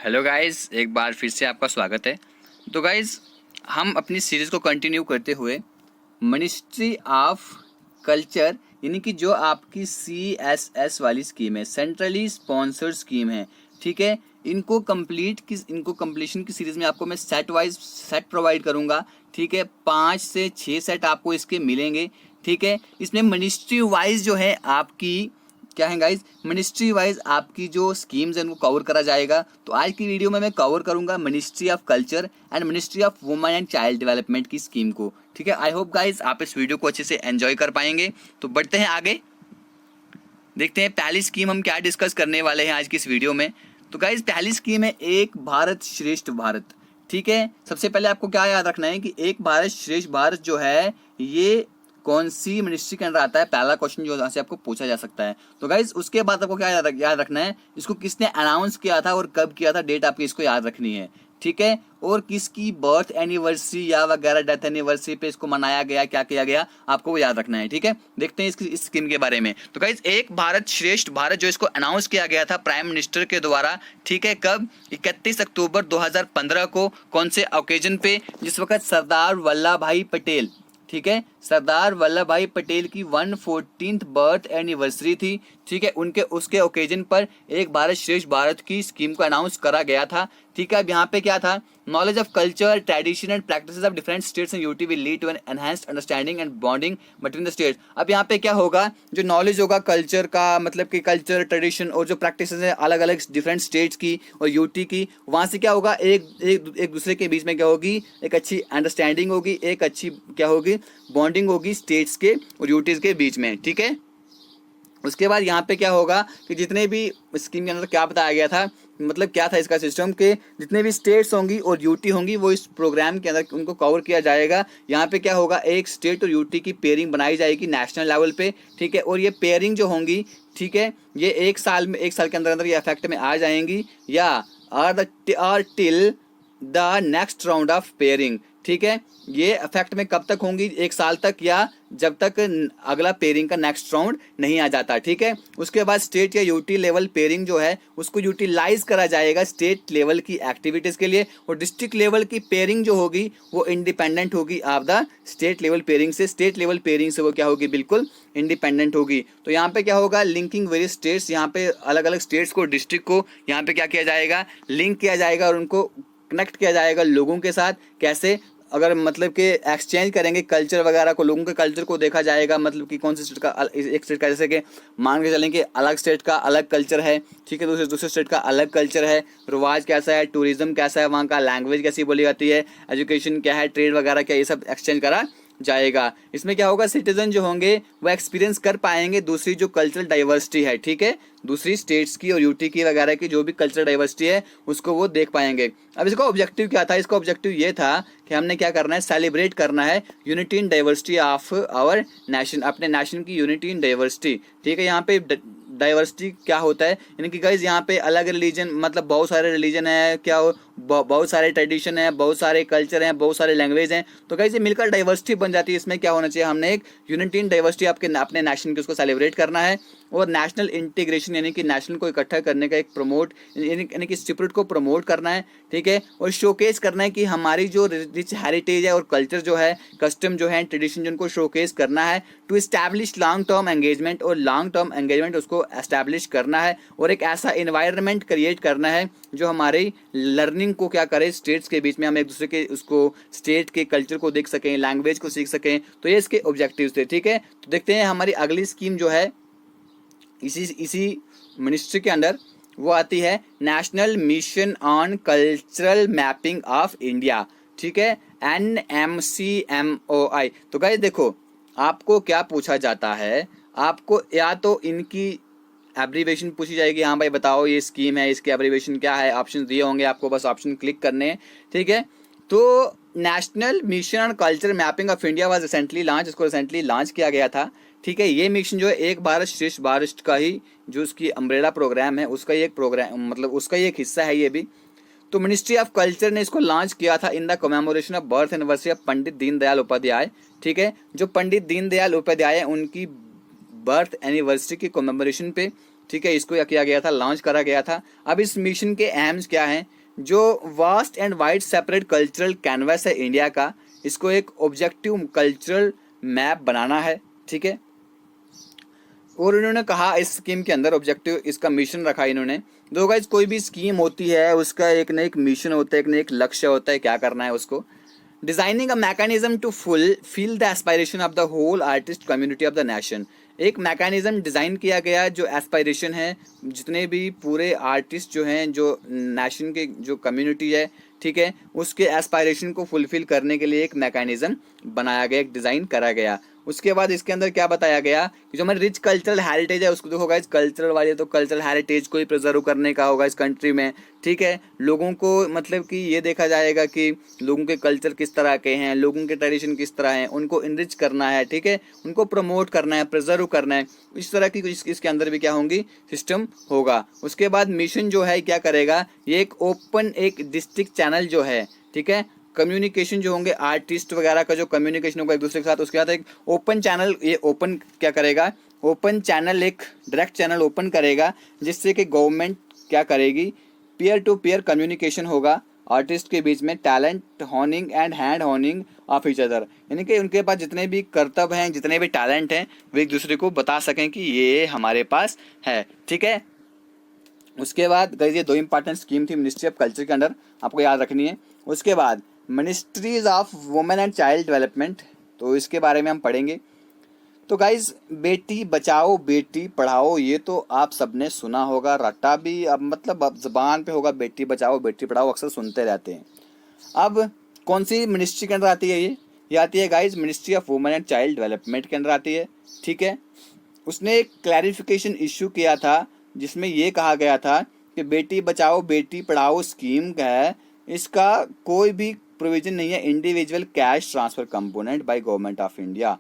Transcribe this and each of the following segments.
Hello guys, एक बार फिर से आपका स्वागत है। तो गाइस, हम अपनी सीरीज़ को कंटिन्यू करते हुए मिनिस्ट्री ऑफ कल्चर यानी कि जो आपकी CSS वाली स्कीम है, सेंट्रली स्पॉन्सर्ड स्कीम है, ठीक है। इनको कंप्लीशन की सीरीज़ में आपको मैं सेट वाइज सेट प्रोवाइड करूँगा, ठीक है। 5 से 6 सेट आपको इसके मिलेंगे, ठीक है। इसमें मिनिस्ट्री वाइज जो है आपकी क्या है गाइज, मिनिस्ट्री वाइज आपकी जो स्कीम्स हैं उनको कवर करा जाएगा। तो आज की वीडियो में मैं कवर करूंगा ministry of culture and ministry of women and child development की स्कीम को, ठीक है। आई होप गाइज आप इस वीडियो को अच्छे से एंजॉय कर पाएंगे। तो बढ़ते हैं आगे, देखते हैं पहली स्कीम हम क्या डिस्कस करने वाले हैं आज की इस वीडियो में। तो गाइज पहली स्कीम है एक भारत श्रेष्ठ भारत, ठीक है। सबसे पहले आपको क्या याद रखना है कि एक भारत श्रेष्ठ भारत जो है ये कौन सी मिनिस्ट्री के अंदर आता है, पहला क्वेश्चन जो यहाँ से आपको पूछा जा सकता है। तो गाइज उसके बाद आपको क्या याद रखना है, इसको किसने अनाउंस किया था और कब किया था, डेट आपकी इसको याद रखनी है, ठीक है। और किसकी बर्थ एनिवर्सरी या वगैरह डेथ एनिवर्सरी पे इसको मनाया गया, क्या किया गया, आपको वो याद रखना है, ठीक है। देखते हैं इस स्कीम के बारे में। तो गाइज एक भारत श्रेष्ठ भारत जो इसको अनाउंस किया गया था प्राइम मिनिस्टर के द्वारा, ठीक है। कब? 31 अक्टूबर 2015 को। कौन से ओकेजन पे? जिस वक्त सरदार वल्लभ भाई पटेल, ठीक है, सरदार वल्लभ भाई पटेल की 114th बर्थ एनिवर्सरी थी, ठीक है। उनके उसके ओकेजन पर एक भारत श्रेष्ठ भारत की स्कीम को अनाउंस करा गया था, ठीक है। अब यहाँ पे क्या था, knowledge of culture tradition and practices of different states and UT will lead to an enhanced understanding and bonding between the states. अब यहाँ पे क्या होगा, जो नॉलेज होगा कल्चर का, मतलब कि कल्चर ट्रेडिशन और जो प्रैक्टिसेस है अलग अलग डिफरेंट स्टेट्स की और यूटी की, वहाँ से क्या होगा, एक दूसरे के बीच में क्या होगी, एक अच्छी अंडरस्टैंडिंग होगी, एक अच्छी क्या होगी, बॉन्डिंग होगी स्टेट्स के और यूटीज के बीच में, ठीक है। उसके बाद यहाँ पे क्या होगा कि जितने भी स्कीम के अंदर क्या बताया गया था, मतलब क्या था इसका सिस्टम, के जितने भी स्टेट्स होंगी और यूटी होंगी वो इस प्रोग्राम के अंदर उनको कवर किया जाएगा। यहाँ पे क्या होगा, एक स्टेट और यूटी की पेयरिंग बनाई जाएगी नेशनल लेवल पे, ठीक है। और ये पेयरिंग जो होंगी, ठीक है, ये एक साल के अंदर अंदर ये इफेक्ट में आ जाएंगी या or till the next round of pairing, ठीक है। ये इफेक्ट में कब तक होंगी, एक साल तक या जब तक अगला पेयरिंग का नेक्स्ट राउंड नहीं आ जाता, ठीक है। उसके बाद स्टेट या यूटी लेवल पेयरिंग जो है उसको यूटिलाइज करा जाएगा स्टेट लेवल की एक्टिविटीज़ के लिए, और डिस्ट्रिक्ट लेवल की पेयरिंग जो होगी वो इंडिपेंडेंट होगी of the state level pairing से। स्टेट लेवल पेयरिंग से वो क्या होगी, बिल्कुल इंडिपेंडेंट होगी। तो यहाँ पे क्या होगा, लिंकिंग वेरियस स्टेट्स, यहाँ पे अलग अलग स्टेट्स को, डिस्ट्रिक्ट को यहाँ पे क्या किया जाएगा, लिंक किया जाएगा और उनको कनेक्ट किया जाएगा लोगों के साथ। कैसे? अगर मतलब कि एक्सचेंज करेंगे कल्चर वगैरह को, लोगों के कल्चर को देखा जाएगा, मतलब कि कौन सी स्टेट का, एक स्टेट का, जैसे कि मान के चलें कि अलग स्टेट का अलग कल्चर है, ठीक है, दूसरे स्टेट का अलग कल्चर है, रिवाज कैसा है, टूरिज्म कैसा है, वहाँ का लैंग्वेज कैसी बोली जाती है, एजुकेशन क्या है, ट्रेड वगैरह क्या, ये सब एक्सचेंज करा जाएगा। इसमें क्या होगा, सिटीजन जो होंगे वो एक्सपीरियंस कर पाएंगे दूसरी जो कल्चरल डाइवर्सिटी है, ठीक है, दूसरी स्टेट्स की और यूटी की वगैरह की जो भी कल्चरल डाइवर्सिटी है उसको वो देख पाएंगे। अब इसका ऑब्जेक्टिव क्या था, इसका ऑब्जेक्टिव ये था कि हमने क्या करना है, सेलिब्रेट करना है unity in diversity of our nation, अपने नेशन की यूनिटी इन डाइवर्सिटी, ठीक है। यहाँ पे डाइवर्सिटी क्या होता है, यानी कि गाइज यहाँ पे अलग रिलीजन, मतलब बहुत सारे रिलीजन है, क्या हो, बहुत सारे ट्रेडिशन है, बहुत सारे कल्चर हैं, बहुत सारे लैंग्वेज हैं, तो गाइज ये मिलकर डाइवर्सिटी बन जाती है। इसमें क्या होना चाहिए, हमने एक यूनिटी इन डाइवर्सिटी आपके अपने नेशन की उसको सेलिब्रेट करना है, और नेशनल इंटीग्रेशन यानी कि नेशनल को इकट्ठा करने का एक प्रमोट यानी कि स्पिरिट को प्रमोट करना है, ठीक है। और शोकेस करना है कि हमारी जो रिच हेरिटेज है और कल्चर जो है, कस्टम जो है, ट्रेडिशन जो, उनको शोकेस करना है। To establish long term engagement, और लॉन्ग टर्म एंगेजमेंट उसको एस्टैब्लिश करना है, और एक ऐसा इन्वायरमेंट क्रिएट करना है जो हमारी लर्निंग को क्या करे, स्टेट्स के बीच में हम एक दूसरे के उसको स्टेट के कल्चर को देख सकें, लैंग्वेज को सीख सकें। तो ये इसके ऑब्जेक्टिव्स थे, ठीक है। तो देखते हैं हमारी अगली स्कीम जो है इसी मिनिस्ट्री के अंदर, वो आती है national mission on cultural mapping of India, ठीक है, NMCMOI। तो गाइस देखो, आपको क्या पूछा जाता है, आपको या तो इनकी एब्रीवेशन पूछी जाएगी, हाँ भाई बताओ ये स्कीम है, इसकी एब्रीवेशन क्या है, ऑप्शन दिए होंगे आपको, बस ऑप्शन क्लिक करने हैं, ठीक है। तो national mission on culture mapping of India was recently launch, इसको रिसेंटली लॉन्च किया गया था, ठीक है। ये मिशन जो है एक भारत श्रेष्ठ भारत का ही जो उसकी अम्ब्रेला प्रोग्राम है उसका ही एक प्रोग्राम, मतलब उसका ही एक हिस्सा है ये भी। तो मिनिस्ट्री ऑफ कल्चर ने इसको लॉन्च किया था in the commemoration of birth anniversary of Pandit Deendayal Upadhyay, ठीक है। जो पंडित दीनदयाल उपाध्याय उनकी बर्थ एनिवर्सरी की कमेमोरेशन पे, ठीक है, इसको किया गया था, लॉन्च करा गया था। अब इस मिशन के एम्स क्या हैं, जो vast and wide separate cultural canvas है इंडिया का, इसको एक ऑब्जेक्टिव कल्चरल मैप बनाना है, ठीक है। और इन्होंने कहा इस स्कीम के अंदर ऑब्जेक्टिव, इसका मिशन रखा इन्होंने। दो गाइज कोई भी स्कीम होती है उसका एक न एक मिशन होता है, एक न एक लक्ष्य होता है, क्या करना है उसको। Designing a mechanism to fulfil the aspiration of the whole artist community of the nation. एक मैकेनिज्म डिज़ाइन किया गया जो एस्पायरेशन है, जितने भी पूरे आर्टिस्ट जो हैं, जो नेशन के जो कम्युनिटी है, ठीक है, उसके एस्पायरेशन को फुलफिल करने के लिए एक मैकेनिज्म बनाया गया, एक डिज़ाइन करा गया। उसके बाद इसके अंदर क्या बताया गया कि जो हमारी रिच कल्चरल हेरिटेज है उसको देखो गाइस, कल्चरल वाले तो कल्चरल हेरिटेज को ही प्रिजर्व करने का होगा इस कंट्री में, ठीक है। लोगों को मतलब कि ये देखा जाएगा कि लोगों के कल्चर किस तरह के हैं, लोगों के ट्रेडिशन किस तरह हैं, उनको इनरिच करना है, ठीक है, उनको प्रमोट करना है, प्रिजर्व करना है। इस तरह की इसके अंदर भी क्या होंगी, सिस्टम होगा। उसके बाद मिशन जो है क्या करेगा, ये एक ओपन एक डिस्ट्रिक्ट चैनल जो है, ठीक है, कम्युनिकेशन जो होंगे आर्टिस्ट वगैरह का जो कम्युनिकेशन होगा एक दूसरे के साथ, उसके बाद एक ओपन चैनल, ये ओपन क्या करेगा, ओपन चैनल, एक डायरेक्ट चैनल ओपन करेगा, जिससे कि गवर्नमेंट क्या करेगी, पीयर टू पीयर कम्युनिकेशन होगा आर्टिस्ट के बीच में, talent horning and hand horning of each other, यानी कि उनके पास जितने भी कर्तव्य हैं, जितने भी टैलेंट हैं, वो एक दूसरे को बता सकें कि ये हमारे पास है, ठीक है। उसके बाद ये दो इंपॉर्टेंट स्कीम थी मिनिस्ट्री ऑफ कल्चर के अंडर, आपको याद रखनी है। उसके बाद ministries of women and child development, तो इसके बारे में हम पढ़ेंगे। तो गाइज बेटी बचाओ बेटी पढ़ाओ, ये तो आप सबने सुना होगा, रट्टा भी अब मतलब अब जबान पे होगा, बेटी बचाओ बेटी पढ़ाओ अक्सर सुनते रहते हैं। अब कौन सी मिनिस्ट्री के अंदर आती है ये आती है guys ministry of women and child development के अंदर आती है, ठीक है। उसने एक क्लैरिफिकेशन इश्यू किया था जिसमें ये कहा गया था कि बेटी बचाओ बेटी पढ़ाओ स्कीम का है, इसका कोई भी प्रोविजन नहीं है individual cash transfer component by government of India.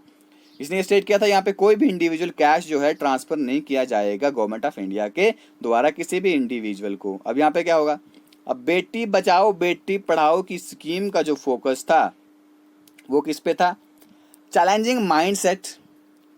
इसने स्टेट किया था यहाँ पे कोई भी इंडिविजुअल कैश जो है ट्रांसफर नहीं किया जाएगा गवर्नमेंट ऑफ इंडिया के द्वारा किसी भी इंडिविजुअल को। अब यहाँ पे क्या होगा, अब बेटी बचाओ बेटी पढ़ाओ की स्कीम का जो फोकस था वो किस पे था, चैलेंजिंग माइंडसेट,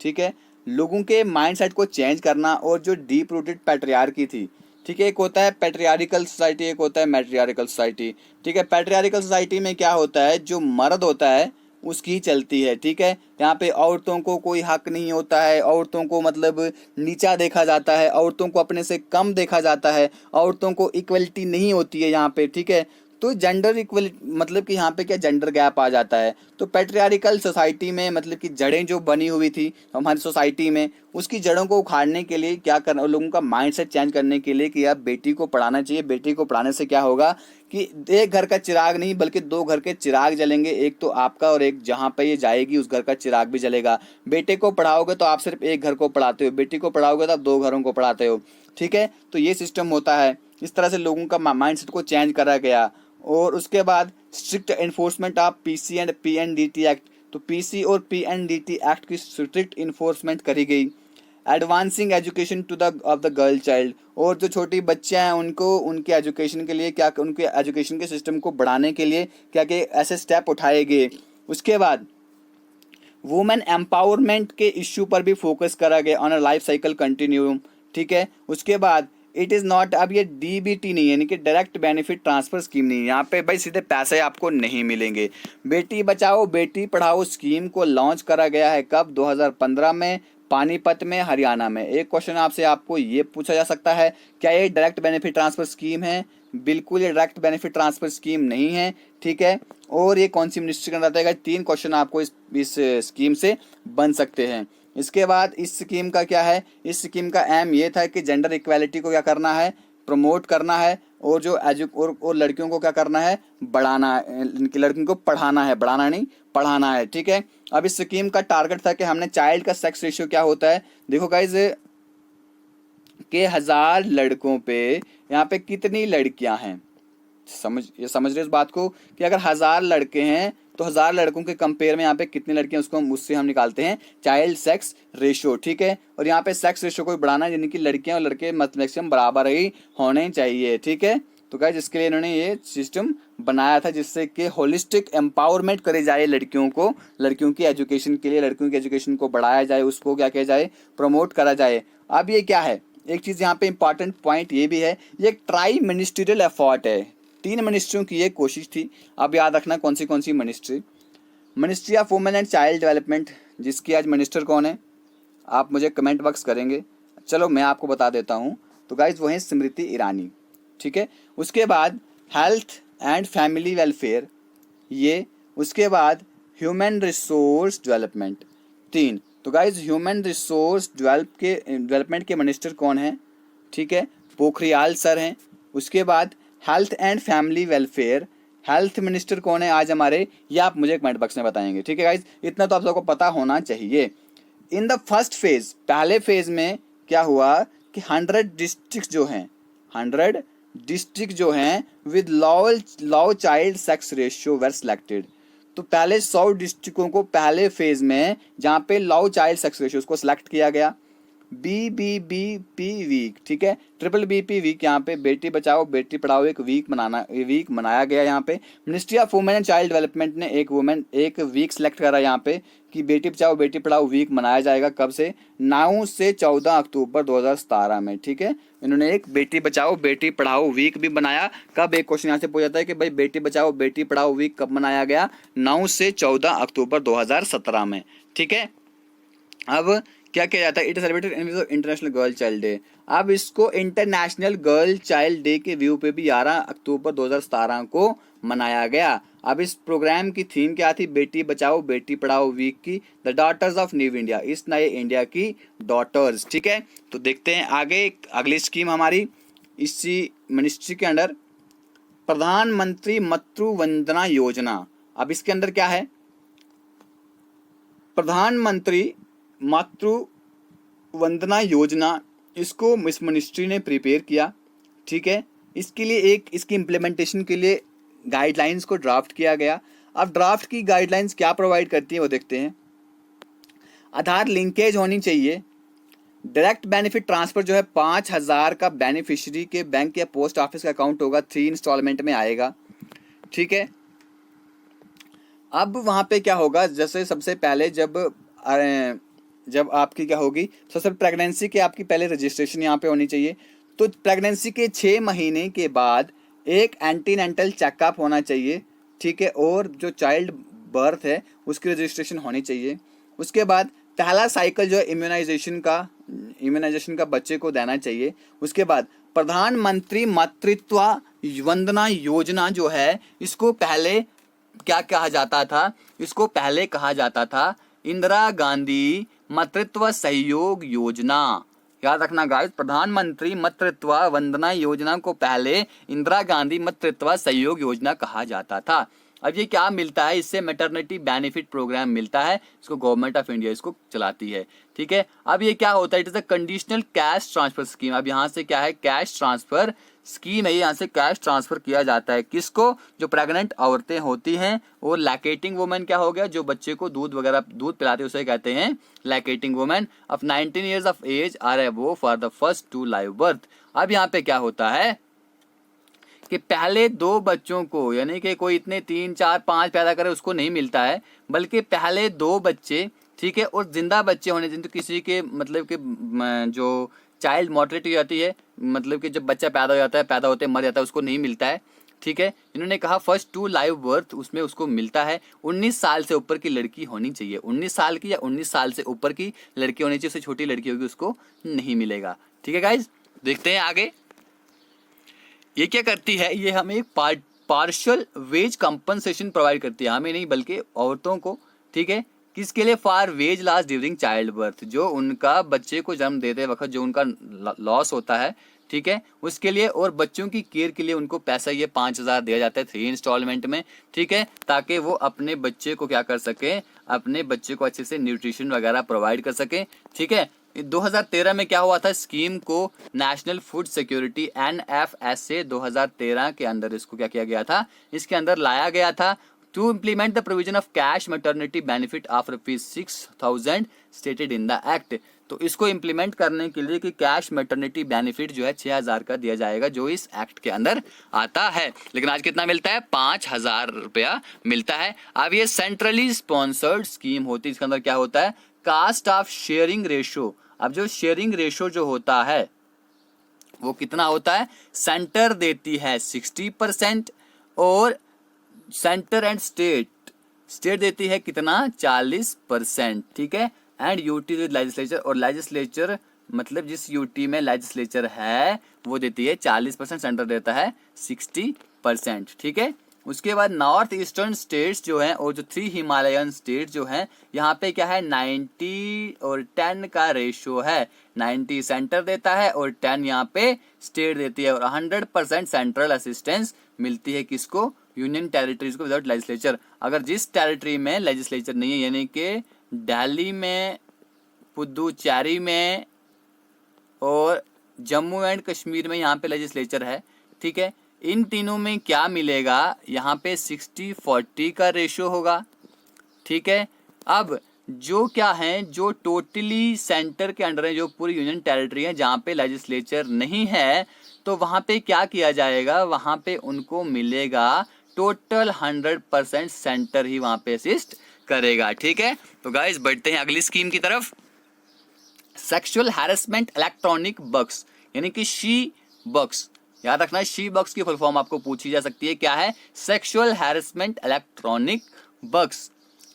ठीक है, लोगों के माइंडसेट को चेंज करना, और जो डीप रूटेड पैट्रियार्की थी, ठीक है, एक होता है पैट्रियार्कल सोसाइटी, एक होता है मैट्रियार्कल सोसाइटी, ठीक है। पैट्रियार्कल सोसाइटी में क्या होता है, जो मर्द होता है उसकी ही चलती है, ठीक है। यहाँ पे औरतों को कोई हक नहीं होता है, औरतों को मतलब नीचा देखा जाता है, औरतों को अपने से कम देखा जाता है, औरतों को इक्वलिटी नहीं होती है यहाँ पे, ठीक है। तो जेंडर इक्वलिटी मतलब कि यहाँ पे क्या जेंडर गैप आ जाता है। तो पैट्रियार्कल सोसाइटी में मतलब कि जड़ें जो बनी हुई थी हमारी सोसाइटी में, उसकी जड़ों को उखाड़ने के लिए क्या करना, लोगों का माइंडसेट चेंज करने के लिए कि यार बेटी को पढ़ाना चाहिए, बेटी को पढ़ाने से क्या होगा कि एक घर का चिराग नहीं बल्कि दो घर के चिराग जलेंगे, एक तो आपका और एक जहाँ पे ये जाएगी उस घर का चिराग भी जलेगा। बेटे को पढ़ाओगे तो आप सिर्फ एक घर को पढ़ाते हो, बेटी को पढ़ाओगे तो आप दो घरों को पढ़ाते हो, ठीक है। तो ये सिस्टम होता है, इस तरह से लोगों का माइंडसेट को चेंज करा गया। और उसके बाद strict enforcement of PC and PNDT act, तो पीसी और पीएनडीटी एक्ट की स्ट्रिक्ट इन्फोर्समेंट करी गई। Advancing education to the of the girl child, और जो छोटी बच्चियां हैं उनको उनके एजुकेशन के लिए क्या, उनके एजुकेशन के सिस्टम को बढ़ाने के लिए क्या क्या ऐसे स्टेप उठाए गए। उसके बाद वुमेन एम्पावरमेंट के इश्यू पर भी फोकस करा गया on a life cycle continuum, ठीक है। उसके बाद इट इज़ नॉट, अब ये डीबीटी नहीं है, यानी कि डायरेक्ट बेनिफिट ट्रांसफर स्कीम नहीं है, यहाँ पे भाई सीधे पैसे आपको नहीं मिलेंगे। बेटी बचाओ बेटी पढ़ाओ स्कीम को लॉन्च करा गया है कब, 2015 में पानीपत में हरियाणा में। एक क्वेश्चन आपसे आपको ये पूछा जा सकता है, क्या ये डायरेक्ट बेनिफिट ट्रांसफर स्कीम है? बिल्कुल ये डायरेक्ट बेनिफिट ट्रांसफर स्कीम नहीं है, ठीक है। और ये कौन सी मिनिस्ट्री का रहता है? 3 क्वेश्चन आपको इस स्कीम से बन सकते हैं। इसके बाद इस स्कीम का क्या है, इस स्कीम का एम ये था कि जेंडर इक्वालिटी को क्या करना है, प्रमोट करना है, और जो और लड़कियों को क्या करना है, बढ़ाना है, इनकी लड़कियों को पढ़ाना है, बढ़ाना नहीं पढ़ाना है, ठीक है। अब इस स्कीम का टारगेट था कि हमने चाइल्ड का सेक्स रेशियो क्या होता है, देखो गाइज के 1000 लड़कों पे यहाँ पे कितनी लड़कियां हैं, समझ रहे हो इस बात को कि अगर 1000 लड़के हैं तो 1000 लड़कों के कंपेयर में यहाँ पे कितनी लड़कियां, उसको उससे हम निकालते हैं चाइल्ड सेक्स रेशियो, ठीक है। और यहाँ पे सेक्स रेशियो को बढ़ाना है, यानी कि लड़कियां और लड़के मैक्सिमम बराबर ही होने चाहिए, ठीक है। तो गाइस इसके लिए इन्होंने ये सिस्टम बनाया था जिससे कि होलिस्टिक एम्पावरमेंट करे जाए लड़कियों को, लड़कियों की एजुकेशन के लिए, लड़कियों की एजुकेशन को बढ़ाया जाए, उसको क्या किया जाए, प्रमोट करा जाए। अब ये क्या है, एक चीज़ यहाँ पे इंपॉर्टेंट पॉइंट ये भी है, ये एक ट्राई मिनिस्ट्रियल एफर्ट है, 3 मिनिस्ट्रियों की ये कोशिश थी। अब याद रखना कौन सी ministry. Ministry of women and child development, जिसकी आज मिनिस्टर कौन है आप मुझे कमेंट बॉक्स करेंगे। चलो मैं आपको बता देता हूँ। तो गाइज वो हैं स्मृति ईरानी, ठीक है। उसके बाद हेल्थ एंड फैमिली वेलफेयर ये, उसके बाद ह्यूमन रिसोर्स डेवलपमेंट 3। तो गाइज ह्यूमन रिसोर्स डेवलपमेंट के मिनिस्टर कौन है, ठीक है, पोखरियाल सर हैं। उसके बाद health and family welfare, health minister कौन है आज हमारे, ये आप मुझे कमेंट बॉक्स में बताएंगे, ठीक है गाइज। इतना तो आप सबको पता होना चाहिए। इन द फर्स्ट फेज, पहले फेज में क्या हुआ कि 100 डिस्ट्रिक्ट जो हैं, 100 डिस्ट्रिक्ट जो हैं with low child sex ratio were selected. तो पहले 100 डिस्ट्रिक्टों को पहले फेज में जहाँ पे लो चाइल्ड सेक्स रेशियो उसको सिलेक्ट किया गया। BBBP वीक, ठीक है, BBBP वीक, यहाँ पे बेटी बचाओ बेटी पढ़ाओ एक वीक मनाया गया। यहाँ पे ministry of women and child development ने एक वीक सेलेक्ट करा यहाँ पे कि बेटी बचाओ बेटी पढ़ाओ वीक मनाया जाएगा। कब से, 9 से 14 अक्टूबर 2017 में, ठीक है। इन्होंने एक बेटी बचाओ बेटी पढ़ाओ वीक भी बनाया। कब, एक क्वेश्चन यहाँ से पूछा जाता है कि भाई बेटी बचाओ बेटी पढ़ाओ वीक कब मनाया गया, 9 से 14 अक्टूबर 2017 में, ठीक है। अब क्या किया जाता है, it celebrated international girl child day. अब इसको इंटरनेशनल गर्ल चाइल्ड डे के व्यू पे भी 11 अक्टूबर 2017 को मनाया गया। अब इस प्रोग्राम की थीम क्या थी, बेटी बचाओ बेटी पढ़ाओ वीक की, the daughters of new India, इस नए इंडिया की डॉटर्स, ठीक है। तो देखते हैं आगे अगली स्कीम हमारी इसी मिनिस्ट्री के अंडर, प्रधानमंत्री मातृ वंदना योजना। अब इसके अंदर क्या है, प्रधानमंत्री मातृ वंदना योजना, इसको इस मिनिस्ट्री ने प्रिपेयर किया, ठीक है। इसके लिए इसकी इम्प्लीमेंटेशन के लिए गाइडलाइंस को ड्राफ्ट किया गया। अब ड्राफ्ट की गाइडलाइंस क्या प्रोवाइड करती है वो देखते हैं। आधार लिंकेज होनी चाहिए। डायरेक्ट बेनिफिट ट्रांसफर जो है 5,000 का बेनिफिशियरी के बैंक या पोस्ट ऑफिस का अकाउंट होगा, 3 इंस्टॉलमेंट में आएगा, ठीक है। अब वहाँ पे क्या होगा, जैसे सबसे पहले जब आपकी क्या होगी, सबसे प्रेगनेंसी के आपकी पहले रजिस्ट्रेशन यहाँ पे होनी चाहिए। तो प्रेगनेंसी के 6 महीने के बाद एक एंटीनेंटल चेकअप होना चाहिए, ठीक है, और जो चाइल्ड बर्थ है उसकी रजिस्ट्रेशन होनी चाहिए। उसके बाद पहला साइकिल जो है इम्यूनाइजेशन का बच्चे को देना चाहिए। उसके बाद प्रधानमंत्री मातृत्व वंदना योजना जो है, इसको पहले क्या कहा जाता था, इसको पहले कहा जाता था इंदिरा गांधी मातृत्व सहयोग योजना। याद रखना गाइस, प्रधानमंत्री मातृत्व वंदना योजना को पहले इंदिरा गांधी मातृत्व सहयोग योजना कहा जाता था। अब ये क्या मिलता है, इससे मैटरनिटी बेनिफिट प्रोग्राम मिलता है, इसको गवर्नमेंट ऑफ इंडिया इसको चलाती है, ठीक है। अब ये क्या होता है, it is a conditional cash transfer scheme. अब यहाँ से क्या है, कैश ट्रांसफर स्कीम है, यहाँ से कैश ट्रांसफर किया जाता है किसको, जो प्रेग्नेंट औरतें होती हैं, और लैक्टेटिंग वुमेन क्या हो गया, जो बच्चे को दूध पिलाते हैं उसे कहते हैं lactating women of 19 years of age or above for the first 2 live birth. अब यहाँ पे क्या होता है कि पहले 2 बच्चों को, यानी कि कोई इतने 3, 4, 5 पैदा करे उसको नहीं मिलता है, बल्कि पहले 2 बच्चे, ठीक है, और जिंदा बच्चे होने जिनको किसी के मतलब कि जो चाइल्ड मोर्टेलिटी हो जाती है, मतलब कि जब बच्चा पैदा हो जाता है, पैदा होते मर जाता है, उसको नहीं मिलता है, ठीक है। इन्होंने कहा फर्स्ट 2 लाइव बर्थ उसमें उसको मिलता है। 19 साल से ऊपर की लड़की होनी चाहिए, 19 साल की या 19 साल से ऊपर की लड़की होनी चाहिए, उससे छोटी लड़की होगी उसको नहीं मिलेगा, ठीक है गाइज। देखते हैं आगे ये क्या करती है, ये हमें एक पार्शियल वेज कंपनसेशन प्रोवाइड करती है, हमें नहीं बल्कि औरतों को, ठीक है। किसके लिए, for wage loss during child birth, जो उनका बच्चे को जन्म देते वक्त जो उनका लॉस होता है, ठीक है, उसके लिए, और बच्चों की केयर के लिए उनको पैसा ये 5,000 दिया जाता है 3 इंस्टॉलमेंट में, ठीक है, ताकि वो अपने बच्चे को क्या कर सके, अपने बच्चे को अच्छे से न्यूट्रिशन वगैरह प्रोवाइड कर सके, ठीक है। 2013 में क्या हुआ था, स्कीम को नेशनल फूड सिक्योरिटी NFSA 2013 के अंदर इसको क्या किया गया था, इसके अंदर लाया गया था to implement the provision of cash maternity benefit of ₹6,000 stated in the act. तो इसको इम्प्लीमेंट करने के लिए कि कैश मैटरनिटी बेनिफिट जो है 6,000 का दिया जाएगा, जो इस एक्ट के अंदर आता है। लेकिन आज कितना मिलता है, 5,000 रुपया मिलता है। अब ये सेंट्रली स्पॉन्सर्ड स्कीम होती है, इसके अंदर क्या होता है, कास्ट ऑफ शेयरिंग रेशो। अब जो शेयरिंग रेशो जो होता है वो कितना होता है, सेंटर देती है 60% और सेंटर एंड स्टेट देती है कितना, 40%, ठीक है। एंड यूटी विद लेजिस्लेचर, और लेजिस्लेचर मतलब जिस यूटी में लेजिस्लेचर है वो देती है 40%, सेंटर देता है 60%, ठीक है। उसके बाद नॉर्थ ईस्टर्न स्टेट्स जो हैं और जो 3 हिमालयन स्टेट जो हैं, यहाँ पे क्या है 90 और 10 का रेशियो है। 90 सेंटर देता है और 10 यहाँ पे स्टेट देती है, और 100% सेंट्रल असिस्टेंस मिलती है किसको, यूनियन टेरिटरीज को विदाउट लेजिस्लेचर। अगर जिस टेरिटरी में लेजिस्लेचर नहीं है, यानी कि दिल्ली में, पुदुचेरी में और जम्मू एंड कश्मीर में यहाँ पे लेजिस्लेचर है, ठीक है, इन तीनों में क्या मिलेगा, यहाँ पे 60-40 का रेशियो होगा, ठीक है। अब जो क्या है, जो टोटली सेंटर के अंडर है, जो पूरी यूनियन टेरिटरी है जहाँ पे लेजिस्लेचर नहीं है, तो वहाँ पे क्या किया जाएगा, वहाँ पे उनको मिलेगा टोटल 100% सेंटर ही वहाँ पे असिस्ट करेगा, ठीक है। तो गाइस बढ़ते हैं अगली स्कीम की तरफ। सेक्सुअल हैरेसमेंट इलेक्ट्रॉनिक बक्स, यानी कि शी बक्स, याद रखना शी बक्स की फुल फॉर्म आपको पूछी जा सकती है, क्या है, सेक्सुअल हैरेसमेंट इलेक्ट्रॉनिक बक्स।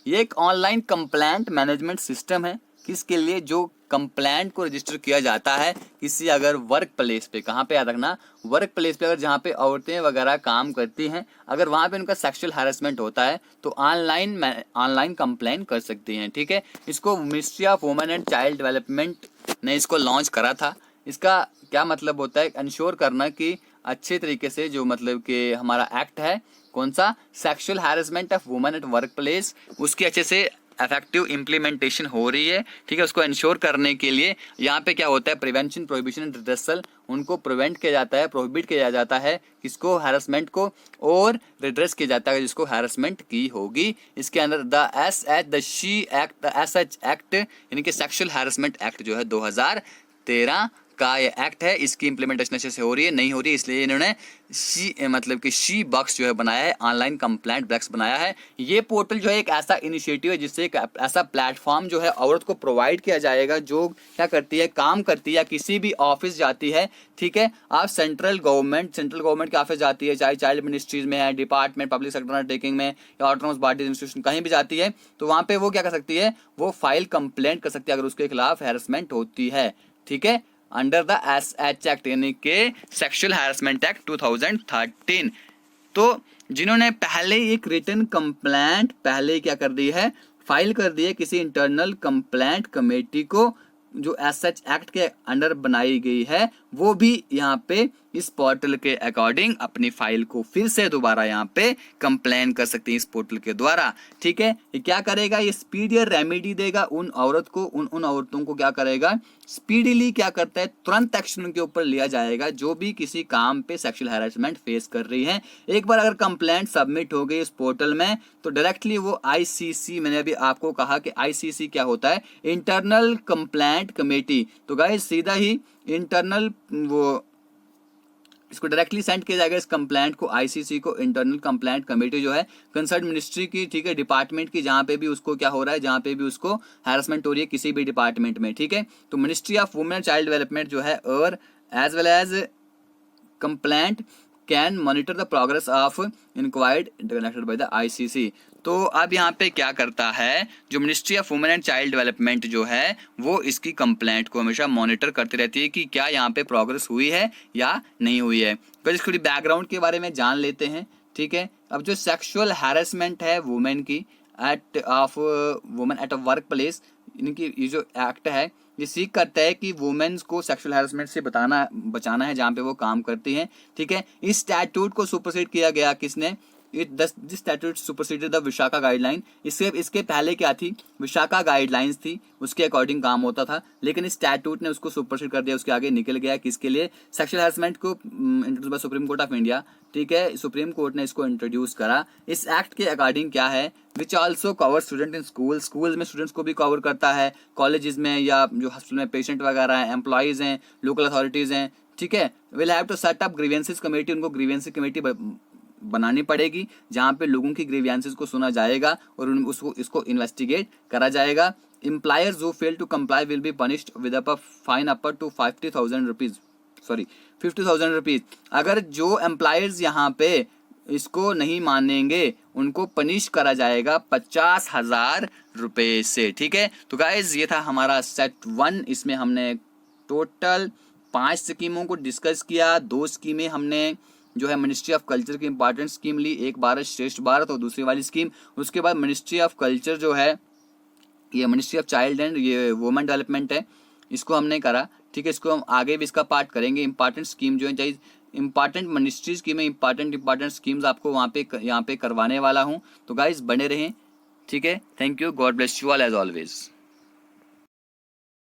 ये एक ऑनलाइन कंप्लेंट मैनेजमेंट सिस्टम है, किसके लिए, जो कंप्लेंट को रजिस्टर किया जाता है किसी अगर वर्क प्लेस पे, कहाँ पे, याद रखना वर्क प्लेस पे, अगर जहाँ पे औरतें वगैरह काम करती हैं, अगर वहाँ पे उनका सेक्सुअल हैरेसमेंट होता है तो ऑनलाइन कंप्लेंट कर सकती हैं, ठीक है। इसको ministry of women and child development ने इसको लॉन्च करा था। इसका क्या मतलब होता है, इंश्योर करना कि अच्छे तरीके से जो मतलब कि हमारा एक्ट है, कौन सा, sexual harassment of women at work place, उसकी अच्छे से इफेक्टिव इम्प्लीमेंटेशन हो रही है, ठीक है। उसको इंश्योर करने के लिए यहाँ पे क्या होता है, प्रिवेंशन, प्रोहिबिशन एंड रिड्रेसल, उनको प्रिवेंट किया जाता है, प्रोहिबिट किया जाता है किसको, हैरेसमेंट को, और रिड्रेस किया जाता है जिसको हैरेसमेंट की होगी। इसके अंदर the she act, the SH act, यानी कि सेक्सुअल हैरेसमेंट एक्ट जो है 2013 का ये एक्ट है, इसकी इंप्लीमेंटेशन अच्छे से हो रही है, नहीं हो रही है, इसलिए इन्होंने मतलब कि शी बॉक्स जो है बनाया है, ऑनलाइन कंप्लेंट बॉक्स बनाया है। ये पोर्टल जो है एक ऐसा इनिशिएटिव है जिससे एक ऐसा प्लेटफॉर्म जो है औरत को प्रोवाइड किया जाएगा, जो क्या करती है, काम करती है या किसी भी ऑफिस जाती है, ठीक है। आप सेंट्रल गवर्नमेंट के ऑफिस जाती है, चाहे चाइल्ड मिनिस्ट्रीज में है, डिपार्टमेंट, पब्लिक सेक्टर अंडरटेकिंग में या ऑटोनोमस बॉडीज इंस्टीट्यूशन कहीं भी जाती है, तो वहाँ पे वो क्या कर सकती है, वो फाइल कंप्लेंट कर सकती है अगर उसके खिलाफ हैरेसमेंट होती है, ठीक है, अंडर द एसएच एक्ट, यानी कि सेक्सुअल हैरेसमेंट एक्ट 2013। तो जिन्होंने पहले एक रिटन कंप्लेंट पहले क्या कर दी है, फाइल कर दी है किसी इंटरनल कंप्लेंट कमेटी को, जो एसएच एक्ट के अंडर बनाई गई है, वो भी यहाँ पे इस पोर्टल के अकॉर्डिंग अपनी फाइल को फिर से दोबारा यहाँ पे कंप्लेन कर सकती है इस पोर्टल के द्वारा, ठीक है। ये क्या करेगा, ये स्पीडियर रेमेडी देगा उन औरत को, उन औरतों को क्या करेगा, स्पीडीली क्या करता है, तुरंत एक्शन उनके ऊपर लिया जाएगा जो भी किसी काम पे सेक्सुअल हैरेसमेंट फेस कर रही हैं। एक बार अगर कंप्लेंट सबमिट हो गई इस पोर्टल में तो डायरेक्टली वो आईसीसी, मैंने अभी आपको कहा कि आईसीसी क्या होता है, इंटरनल कंप्लेंट कमेटी, तो गाइस सीधा ही इंटरनल वो इसको डायरेक्टली सेंड किया जाएगा इस कंप्लेंट को आईसीसी को, इंटरनल कंप्लेंट कमेटी जो है कंसर्न मिनिस्ट्री की, ठीक है, डिपार्टमेंट की, जहां पे भी उसको क्या हो रहा है, जहां पे भी उसको हैरेसमेंट हो रही है किसी भी डिपार्टमेंट में, ठीक है। तो ministry of women and child development जो है, और as well as complaint can monitor the progress of inquired connected by the ICC. तो अब यहाँ पे क्या करता है, जो ministry of women and child development जो है वो इसकी कंप्लेंट को हमेशा मॉनिटर करती रहती है कि क्या यहाँ पे प्रोग्रेस हुई है या नहीं हुई है। तो इसको बैकग्राउंड के बारे में जान लेते हैं, ठीक है। अब जो सेक्सुअल हैरेसमेंट है वुमेन की women at a work place, इनकी ये जो एक्ट है ये सीख करता है कि वुमेन्स को सेक्सुअल हैरेसमेंट से बचाना है जहाँ पे वो काम करती हैं, ठीक है। इस स्टैट्यूट को सुपरसीड किया गया किसने, this statute superseded the Vishakha guideline. इसके पहले क्या थी, विशाखा गाइडलाइंस थी, उसके अकॉर्डिंग काम होता था, लेकिन इस स्टैट्यूट ने उसको सुपरसीड कर दिया, उसके आगे निकल गया किसके लिए, सेक्सुअल हैरेसमेंट को introduce by supreme court of India, ठीक है। सुप्रीम कोर्ट ने इसको इंट्रोड्यूस करा। इस एक्ट के अकॉर्डिंग क्या है, which also cover student in school में स्टूडेंट्स को भी कवर करता है, कॉलेजेस में या जो हॉस्पिटल में पेशेंट वगैरह हैं, एम्प्लॉयज हैं, लोकल अथॉरिटीज हैं, ठीक है। Will have to set up grievances committee, उनको ग्रीवेंसेस कमेटी बनानी पड़ेगी जहां पे लोगों की ग्रीवियंसेस को सुना जाएगा और इसको इन्वेस्टिगेट करा जाएगा। Employers who fail to comply will be punished with a fine upper to 50,000 rupees, sorry 50,000 rupees. अगर जो एम्प्लॉयर्स यहाँ पे इसको नहीं मानेंगे उनको पनिश करा जाएगा 50,000 रुपये से। ठीक है, तो गाइज ये था हमारा सेट 1। इसमें हमने टोटल 5 स्कीमों को डिस्कस किया। 2 स्कीमें हमने जो है मिनिस्ट्री ऑफ कल्चर की इंपॉर्टेंट स्कीम ली, एक भारत श्रेष्ठ भारत और दूसरी वाली स्कीम। उसके बाद मिनिस्ट्री ऑफ कल्चर जो है ये मिनिस्ट्री ऑफ चाइल्ड एंड ये वुमेन डेवलपमेंट है, इसको हमने करा। ठीक है, इसको हम आगे भी इसका पार्ट करेंगे। इंपॉर्टेंट स्कीम जो है चाहिए, इंपॉर्टेंट मिनिस्ट्रीज की मैं इंपॉर्टेंट स्कीम्स आपको यहाँ पे करवाने वाला हूँ। तो गाइज बने रहें। ठीक है, thank you, God bless you all as always.